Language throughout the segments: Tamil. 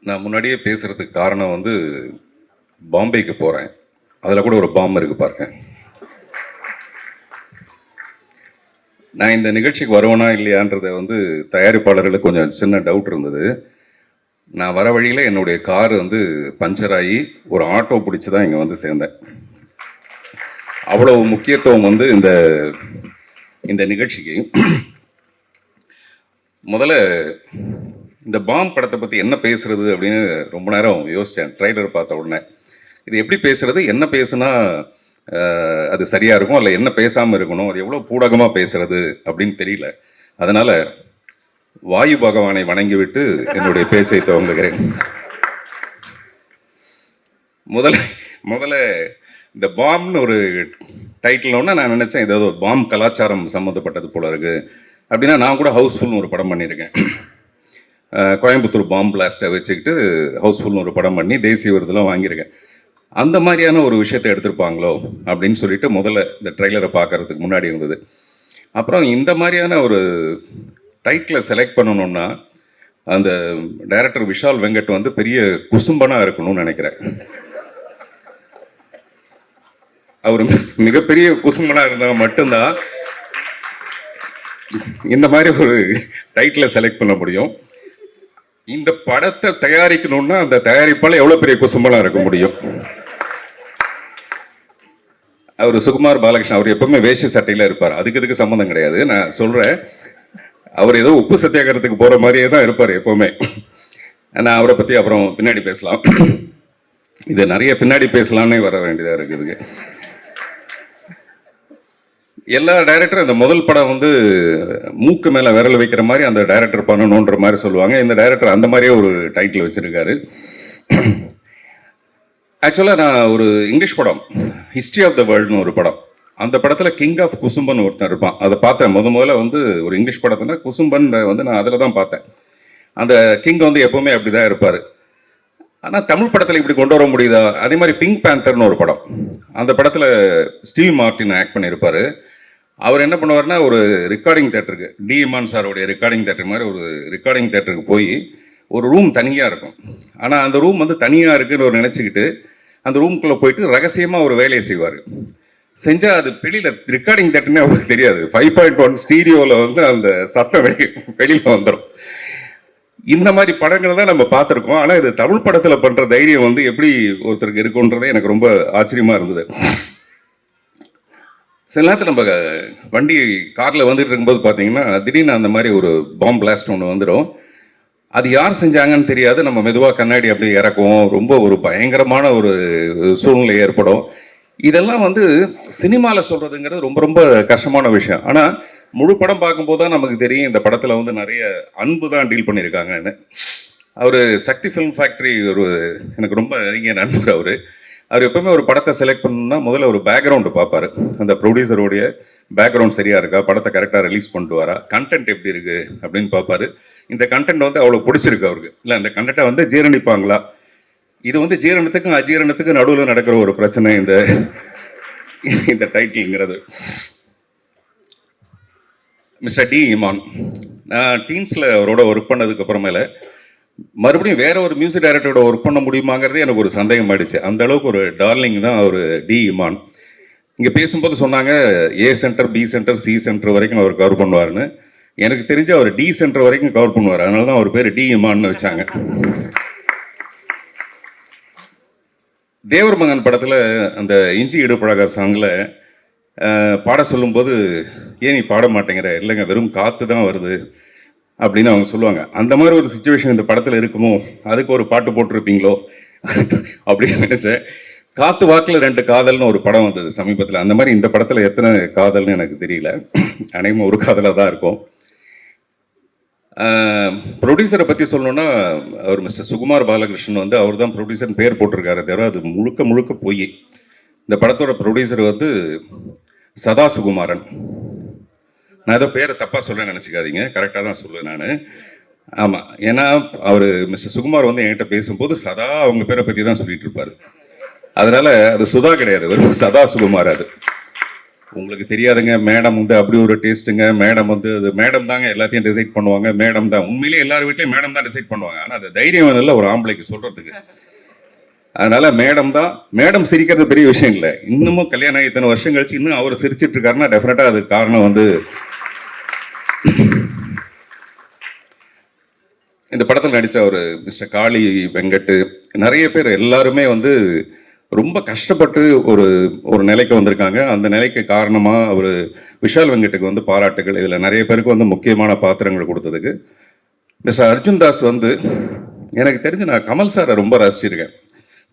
நான் முன்னாடியே பேசுறதுக்கு காரணம் வந்து பாம்பேக்கு போகிறேன். அதில் கூட ஒரு பாம்பு இருக்கு பாருங்க. நான் இந்த நிகழ்ச்சிக்கு வருவேனா இல்லையான்றதை வந்து தயாரிப்பாளர்களுக்கு கொஞ்சம் சின்ன டவுட் இருந்தது. நான் வர வழியில் என்னுடைய கார் வந்து பஞ்சர் ஆகி ஒரு ஆட்டோ பிடிச்சி தான் இங்கே வந்து சேர்ந்தேன். அவ்வளவு முக்கியத்துவம் வந்து இந்த நிகழ்ச்சிக்கு. முதல்ல இந்த பாம் படத்தை பற்றி என்ன பேசுறது அப்படின்னு ரொம்ப நேரம் யோசித்தேன். ட்ரைலர் பார்த்த உடனே இது எப்படி பேசுறது, என்ன பேசுனா அது சரியாக இருக்கும், இல்லை என்ன பேசாமல் இருக்கணும், அது எவ்வளோ பூடகமாக பேசுறது அப்படின்னு தெரியல. அதனால் வாயு பகவானை வணங்கிவிட்டு என்னுடைய பேச்சை துவங்குகிறேன். முதல்ல இந்த பாம்னு ஒரு டைட்டில்னோன்னா நான் நினச்சேன் ஏதாவது ஒரு பாம் கலாச்சாரம் சம்மந்தப்பட்டது போல இருக்குது அப்படின்னா. நான் கூட ஹவுஸ்ஃபுல்னு ஒரு படம் பண்ணியிருக்கேன். கோயம்புத்தூர் பாம் பிளாஸ்ட்டை வச்சுக்கிட்டு ஹவுஸ்ஃபுல்னு ஒரு படம் பண்ணி தேசிய விருதெல்லாம் வாங்கியிருக்கேன். அந்த மாதிரியான ஒரு விஷயத்தை எடுத்திருப்பாங்களோ அப்படின்னு சொல்லிட்டு முதல்ல இந்த ட்ரெய்லரை பார்க்கறதுக்கு முன்னாடி இருந்தது. அப்புறம் இந்த மாதிரியான ஒரு டைட்டிலை செலக்ட் பண்ணணுன்னா அந்த டைரக்டர் விஷால் வெங்கட் வந்து பெரிய குசும்பனாக இருக்கணும்னு நினைக்கிறேன். அவர் மிகப்பெரிய குசும்பனாக இருந்தால் மட்டும்தான் இந்த மாதிரி ஒரு டைட்டிலை செலக்ட் பண்ண முடியும். இந்த படத்தை தயாரிக்கணும்னா அந்த தயாரிப்பால் எவ்வளோ பெரிய குசும்பனாக இருக்க முடியும். அவர் சுகுமார் பாலகிருஷ்ணன், அவர் எப்பவுமே வேஷ்டி சட்டையில் இருப்பார். அதுக்கு சம்மந்தம் கிடையாது. நான் சொல்கிறேன், அவர் ஏதோ உப்பு சத்தியாகிரகத்துக்கு போகிற மாதிரியே தான் இருப்பார் எப்போவுமே. நான் அவரை பற்றி அப்புறம் பின்னாடி பேசலாம். இது நிறைய பின்னாடி பேசலாம்னே வர வேண்டியதாக இருக்குதுங்க. எல்லா டைரக்டரும் இந்த முதல் படம் வந்து மூக்கு மேலே விரல் வைக்கிற மாதிரி அந்த டைரக்டர் பண்ணணுன்ற மாதிரி சொல்லுவாங்க. இந்த டைரக்டர் அந்த மாதிரியே ஒரு டைட்டில் வச்சுருக்காரு. ஆக்சுவலாக நான் ஒரு இங்கிலீஷ் படம் ஹிஸ்ட்ரி ஆஃப் த வேர்ல்டுன்னு ஒரு படம், அந்த படத்தில் கிங் ஆஃப் குசும்பன் ஒருத்தன் இருப்பான். அதை பார்த்தேன் முதல்ல வந்து ஒரு இங்கிலீஷ் படத்தில் குசும்பன் வந்து நான் அதில் தான் பார்த்தேன். அந்த கிங் வந்து எப்போவுமே அப்படி தான் இருப்பார். ஆனால் தமிழ் படத்தில் இப்படி கொண்டு வர முடியுதா? அதே மாதிரி பிங்க் பேந்தர்னு ஒரு படம், அந்த படத்தில் ஸ்டீவ் மார்ட்டின் ஆக்ட் பண்ணியிருப்பார். அவர் என்ன பண்ணுவார்னா ஒரு ரெக்கார்டிங் தேட்டருக்கு, டி இமான் சாரோடைய ரெக்கார்டிங் தேட்டர் மாதிரி ஒரு ரெக்கார்டிங் தேட்டருக்கு போய் ஒரு ரூம் தனியாக இருக்கும். ஆனால் அந்த ரூம் வந்து தனியாக இருக்குன்னு ஒரு நினச்சிக்கிட்டு அந்த ரூம்குள்ளே போயிட்டு ரகசியமாக ஒரு வேலையை செய்வார். செஞ்சால் அது வெளியில் ரெக்கார்டிங் தேட்டர்னே அவருக்கு தெரியாது. 5.1 ஸ்டீரியோவில் வந்து அந்த சத்தம் வெளியில் வந்துடும். இந்த மாதிரி படங்கள் தான் நம்ம பார்த்துருக்கோம். ஆனால் இது தமிழ் படத்தில் பண்ணுற தைரியம் வந்து எப்படி ஒருத்தருக்கு இருக்குன்றதே எனக்கு ரொம்ப ஆச்சரியமாக இருந்தது. சில நேரத்தில் நம்ம வண்டி காரில் வந்துட்டு இருக்கும்போது பார்த்தீங்கன்னா திடீர்னு அந்த மாதிரி ஒரு பாம் பிளாஸ்ட் ஒன்று வந்துடும். அது யார் செஞ்சாங்கன்னு தெரியாது. நம்ம மெதுவாக கண்ணாடி அப்படியே இறக்குவோம். ரொம்ப ஒரு பயங்கரமான ஒரு சூழ்நிலை ஏற்படும். இதெல்லாம் வந்து சினிமாவில் சொல்கிறதுங்கிறது ரொம்ப ரொம்ப கஷ்டமான விஷயம். ஆனால் முழு படம் பார்க்கும்போது தான் நமக்கு தெரியும் இந்த படத்தில் வந்து நிறைய அன்பு தான் டீல் பண்ணியிருக்காங்கன்னு. அவர் சக்தி ஃபிலிம் ஃபேக்ட்ரி ஒரு எனக்கு ரொம்ப நெருங்கிய நண்பர். அவர் எப்பவுமே ஒரு படத்தை செலக்ட் பண்ணணும்னா முதல்ல ஒரு பேக்ரவுண்டு பார்ப்பார். அந்த ப்ரொடியூசருடைய பேக்ரவுண்ட் சரியாக இருக்கா, படத்தை கரெக்டாக ரிலீஸ் பண்ணிட்டு வரா, கண்டென்ட் எப்படி இருக்குது அப்படின்னு பார்ப்பாரு. இந்த கண்டென்ட் வந்து அவ்வளோ பிடிச்சிருக்கு அவருக்கு, இல்லை இந்த கண்டென்ட்டை வந்து ஜீரணிப்பாங்களா. இது வந்து ஜீரணத்துக்கும் அஜீரணத்துக்கும் நடுவில் நடக்கிற ஒரு பிரச்சனை இந்த டைட்டில்ங்கிறது. மிஸ்டர் டி இமான், நான் டீன்ஸில் அவரோட ஒர்க் பண்ணதுக்கு அப்புறமேல மறுபடியும் வேற ஒரு மியூசிக் டைரக்டரோட ஒர்க் பண்ண முடியுமாங்கிறதே எனக்கு ஒரு சந்தேகம் ஆயிடுச்சு. அந்த அளவுக்கு ஒரு டார்லிங் தான் அவர் டி இமான். இங்கே பேசும்போது சொன்னாங்க A centre, B centre, C centre வரைக்கும் அவர் கவர் பண்ணுவார்னு. எனக்கு தெரிஞ்சு அவர் டி சென்டர் வரைக்கும் கவர் பண்ணுவார். அதனால தான் அவர் பேர் டி இமான்னு வச்சாங்க. தேவர் மகன் படத்தில் அந்த இஞ்சி இடுப்பழகா சாங்கில் பாட சொல்லும்போது ஏன் நீ பாட மாட்டேங்கிற, இல்லைங்க வெறும் காற்று தான் வருது அப்படின்னு அவங்க சொல்லுவாங்க. அந்த மாதிரி ஒரு சுச்சுவேஷன் இந்த படத்தில் இருக்குமோ, அதுக்கு ஒரு பாட்டு போட்டிருப்பீங்களோ அப்படின்னு நினச்சேன். காத்து வாக்கில் 2 காதல்னு ஒரு படம் வந்தது சமீபத்தில். அந்த மாதிரி இந்த படத்தில் எத்தனை காதல்னு எனக்கு தெரியல. அனைவரும் ஒரு காதலாக தான் இருக்கும். ப்ரொடியூசரை பற்றி சொல்லணுன்னா அவர் மிஸ்டர் சுகுமார் பாலகிருஷ்ணன் வந்து அவர் தான் ப்ரொடியூசர்னு பேர் போட்டிருக்காரு தவிர அது முழுக்க போய். இந்த படத்தோட ப்ரொடியூசர் வந்து சதா சுகுமாரன். நான் ஏதோ பேரை தப்பாக சொல்ல நினச்சிக்காதீங்க, கரெக்டாக தான் சொல்லுவேன் நான். ஆமாம், ஏன்னா அவர் மிஸ்டர் சுகுமார் வந்து என்கிட்ட பேசும்போது சதா அவங்க பேரை பற்றி தான் சொல்லிட்டு இருப்பார். அதனால அது சுதா கிடையாது, வெறும் சதா சுகுமார். அது உங்களுக்கு தெரியாதுங்க, மேடம் வந்து அப்படி ஒரு டேஸ்ட்டுங்க, மேடம் வந்து அது மேடம் தாங்க எல்லாத்தையும் டிசைட் பண்ணுவாங்க, மேடம் தான் உண்மையிலேயே எல்லார் வீட்லையும் மேடம் தான் டிசைட் பண்ணுவாங்க. ஆனால் அது தைரியம் இல்லை ஒரு ஆம்பளைக்கு சொல்றதுக்கு. அதனால மேடம் தான், மேடம் சிரிக்கிறது பெரிய விஷயம் இல்லை. இன்னமும் கல்யாணம் ஆகி இத்தனை வருஷம் கழிச்சு இன்னும் அவர் சிரிச்சிட்டு இருக்காருன்னா டெஃபினட்டா அது காரணம் வந்து இந்த படத்தில் நடித்த ஒரு மிஸ்டர் காளி வெங்கட், நிறைய பேர் எல்லாருமே வந்து ரொம்ப கஷ்டப்பட்டு ஒரு ஒரு நிலைக்கு வந்திருக்காங்க. அந்த நிலைக்கு காரணமாக அவர் விஷால் வெங்கட்டுக்கு வந்து பாராட்டுகள். இதில் நிறைய பேருக்கு வந்து முக்கியமான பாத்திரங்கள் கொடுத்ததுக்கு. மிஸ்டர் அர்ஜுன் தாஸ் வந்து எனக்கு தெரிஞ்சு நான் கமல் சாரை ரொம்ப ரசிச்சிருக்கேன்.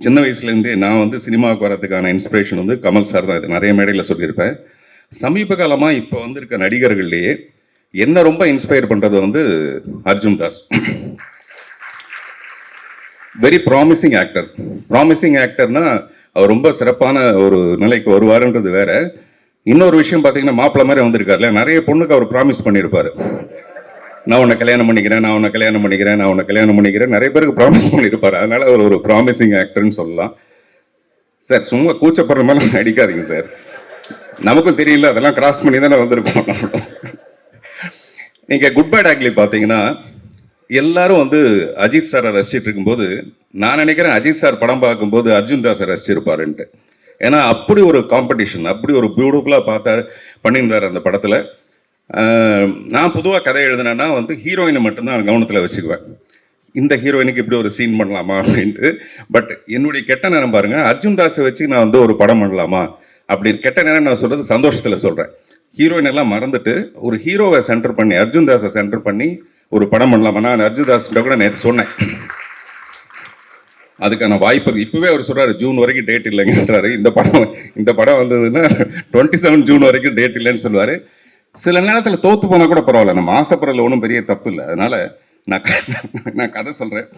சின்ன வயசுலேருந்தே நான் வந்து சினிமாவுக்கு வரதுக்கான இன்ஸ்பிரேஷன் வந்து கமல் சார் தான். இது நிறைய மேடையில் சொல்லியிருப்பேன். சமீப காலமாக இப்போ வந்திருக்க நடிகர்கள்லேயே என்ன ரொம்ப இன்ஸ்பயர் பண்ணுறது வந்து Arjun Das. Very promising actor. Promising ஆக்டர்னா அவர் ரொம்ப சிறப்பான ஒரு நிலைக்கு வருவாருன்றது வேற. இன்னொரு விஷயம் பார்த்தீங்கன்னா, மாப்பிள்ளை மாதிரி வந்திருக்காருல, நிறைய பொண்ணுக்கு அவர் ப்ராமிஸ் பண்ணியிருப்பாரு. நான் உன்னை கல்யாணம் பண்ணிக்கிறேன், நான் உன்னை கல்யாணம் பண்ணிக்கிறேன், நான் உன்னை கல்யாணம் பண்ணிக்கிறேன், நிறைய பேருக்கு ப்ராமிஸ் பண்ணியிருப்பாரு. அதனால அவர் ஒரு ப்ராமிசிங் ஆக்டர்னு சொல்லலாம். சார் சும்மா கூச்சப்படுற மாதிரி நடிக்காதீங்க சார். நமக்கும் தெரியல, அதெல்லாம் கிராஸ் பண்ணி தானே வந்திருக்கோம். நீங்கள் குட் பை டாக்லி பார்த்தீங்கன்னா எல்லாரும் வந்து அஜித் சாரை ரசிச்சிட்டு இருக்கும்போது நான் நினைக்கிறேன் அஜித் சார் படம் பார்க்கும்போது அர்ஜுன் தாஸை ரசிச்சிருப்பாருன்ட்டு. ஏன்னா அப்படி ஒரு காம்படிஷன், அப்படி ஒரு பியூட்டிஃபுல்லாக பண்ணியிருந்தார் அந்த படத்தில். நான் பொதுவாக கதை எழுதினேன்னா வந்து ஹீரோயினை மட்டும்தான் கவனத்தில் வச்சுக்குவேன். இந்த ஹீரோயினுக்கு இப்படி ஒரு சீன் பண்ணலாமா அப்படின்ட்டு. பட் என்னுடைய கெட்ட நேரம் பாருங்க, அர்ஜுன் தாஸை வச்சு நான் வந்து ஒரு படம் பண்ணலாமா அப்படின்னு. கெட்ட நேரம் நான் சொல்றது சந்தோஷத்தில் சொல்கிறேன். ஹீரோயின் எல்லாம் மறந்துட்டு ஒரு ஹீரோவை சென்டர் பண்ணி, அர்ஜுன் தாஸை சென்டர் பண்ணி ஒரு படம் பண்ணலாமா. நான் அர்ஜுன் தாஸ் கூட நேற்று சொன்னேன், அதுக்கான வாய்ப்பு இப்பவே அவர் சொல்றாரு ஜூன் வரைக்கும் டேட் இல்லைங்கன்றாரு. இந்த படம் வந்ததுன்னா 27 ஜூன் வரைக்கும் டேட் இல்லைன்னு சொல்லுவாரு. சில நேரத்தில் தோத்து போனா கூட பரவாயில்ல, நம்ம ஆசைப்படுறதுல ஒன்றும் பெரிய தப்பு இல்லை. அதனால நான் கதை சொல்றேன்.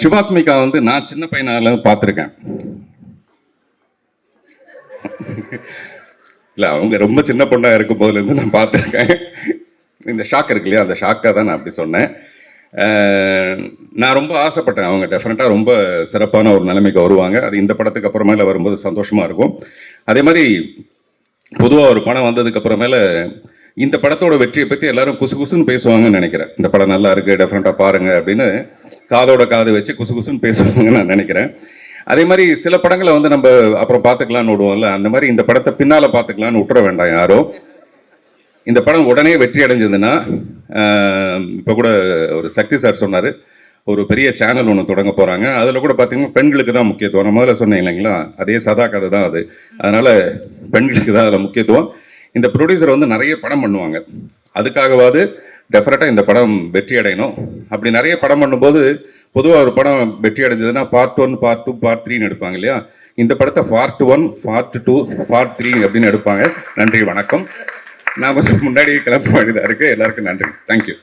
சிவாத்மிகா வந்து நான் சின்ன பையனால பார்த்துருக்கேன். இல்லை, அவங்க ரொம்ப சின்ன பொண்ணா இருக்கும் போதுலேருந்து நான் பார்த்துருக்கேன். இந்த ஷாக் இருக்கு இல்லையா, அந்த ஷாக்காக தான் நான் அப்படி சொன்னேன். நான் ரொம்ப ஆசைப்பட்டேன் அவங்க டெஃபினட்டாக ரொம்ப சிறப்பான ஒரு நிலைமைக்கு வருவாங்க. அது இந்த படத்துக்கு அப்புறமேல வரும்போது சந்தோஷமாக இருக்கும். அதே மாதிரி பொதுவாக ஒரு படம் வந்ததுக்கு அப்புறமேல இந்த படத்தோட வெற்றியை பற்றி எல்லாரும் குசு குசுன்னு பேசுவாங்கன்னு நினைக்கிறேன். இந்த படம் நல்லா இருக்குது, டெஃபினட்டாக பாருங்கள் அப்படின்னு காதோட காது வச்சு குசு குசுன்னு பேசுவாங்கன்னு நான் நினைக்கிறேன். அதே மாதிரி சில படங்களை வந்து நம்ம அப்புறம் பார்த்துக்கலான்னு விடுவோம்ல, அந்த மாதிரி இந்த படத்தை பின்னால் பார்த்துக்கலான்னு விட்டுற வேண்டாம் யாரும். இந்த படம் உடனே வெற்றி அடைஞ்சதுன்னா, இப்போ கூட ஒரு சக்தி சார் சொன்னார், ஒரு பெரிய சேனல் ஒன்று தொடங்க போகிறாங்க. அதில் கூட பார்த்தீங்கன்னா பெண்களுக்கு தான் முக்கியத்துவம். நான் முதல்ல சொன்னேன் இல்லைங்களா, அதே சதா கதை தான் அது. அதனால் பெண்களுக்கு தான் அதில் முக்கியத்துவம். இந்த ப்ரொடியூசர் வந்து நிறைய படம் பண்ணுவாங்க, அதுக்காகவாது டெஃபினட்டாக இந்த படம் வெற்றி அடையணும். அப்படி நிறைய படம் பண்ணும்போது பொதுவாக ஒரு படம் வெற்றி அடைஞ்சதுன்னா பார்ட் 1, பார்ட் 2, பார்ட் 3ன்னு எடுப்பாங்க இல்லையா. இந்த படத்தை பார்ட் 1, பார்ட் 2, பார்ட் 3 அப்படின்னு எடுப்பாங்க. நன்றி, வணக்கம். நான் கொஞ்சம் முன்னாடி கிளம்ப வேண்டியதாக இருக்குது. எல்லாருக்கும் நன்றி. தேங்க்யூ.